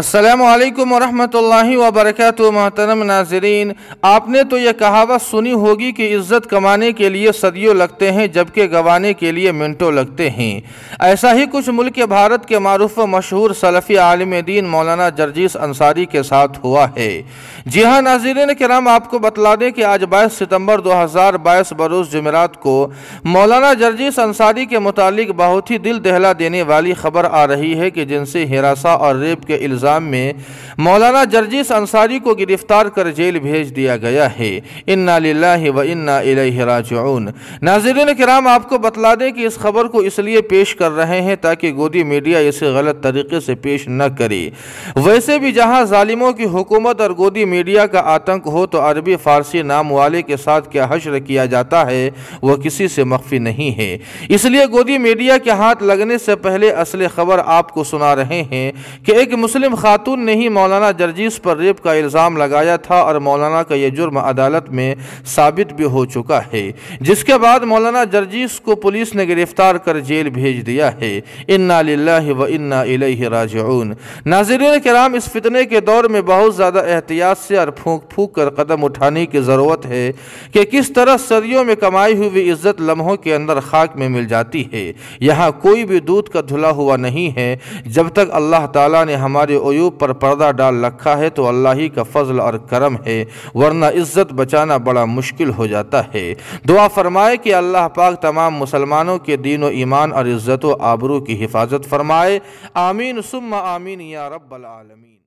السلام علیکم ورحمۃ اللہ وبرکاتہ۔ محترم ناظرین، آپ نے تو یہ کہاوت سنی ہوگی کہ عزت کمانے کے لیے صدیوں لگتے ہیں جبکہ گنوانے کے لیے منٹوں لگتے ہیں۔ ایسا ہی کچھ ملک بھارت کے معروف و مشہور سلفی عالم دین مولانا جرجیس انصاری کے ساتھ ہوا ہے۔ جی ہاں ناظرین کرام، آپ کو بتلا دیں کہ آج 22 ستمبر 2022 بروز جمعرات کو مولانا جرجیس انصاری کے متعلق بہت ہی دل دہلا دینے والی خبر آ رہی ہے کہ جنسی ہراساں اور ریپ کے الزام میں مولانا جرجیس انصاری کو گرفتار کر جیل بھیج دیا گیا ہے۔ انا للہ و انا الیہ راجعون۔ ناظرین کرام، آپ کو بتلا دیں کہ اس خبر کو اس لیے پیش کر رہے ہیں تاکہ گودی میڈیا اسے غلط طریقے سے پیش نہ کرے۔ ویسے بھی جہاں ظالموں کی حکومت اور گودی میڈیا کا آتنک ہو تو عربی فارسی نام والے کے ساتھ کیا حشر کیا جاتا ہے وہ کسی سے مخفی نہیں ہے۔ اس لیے گودی میڈیا کے ہاتھ لگنے سے پہلے اصل خبر آپ کو سنا رہے ہیں کہ ایک مسلم خاتون نے ہی مولانا جرجیس پر ریپ کا الزام لگایا تھا اور مولانا کا یہ جرم عدالت میں ثابت بھی ہو چکا ہے، جس کے بعد مولانا جرجیس کو پولیس نے گرفتار کر جیل بھیج دیا ہے۔ انا للہ و انا الیہ راجعون۔ ناظرین کرام، اس فتنے کے دور میں بہت زیادہ احتیاط سے اور پھونک پھونک کر قدم اٹھانے کی ضرورت ہے کہ کس طرح صدیوں میں کمائی ہوئی عزت لمحوں کے اندر خاک میں مل جاتی ہے۔ یہاں کوئی بھی دودھ کا دھلا ہوا نہیں ہے۔ جب تک اللہ تعالیٰ نے ہمارے عیوب پر پردہ ڈال رکھا ہے تو اللہ ہی کا فضل اور کرم ہے، ورنہ عزت بچانا بڑا مشکل ہو جاتا ہے۔ دعا فرمائے کہ اللہ پاک تمام مسلمانوں کے دین و ایمان اور عزت و آبرو کی حفاظت فرمائے۔ آمین ثم آمین یا رب العالمین۔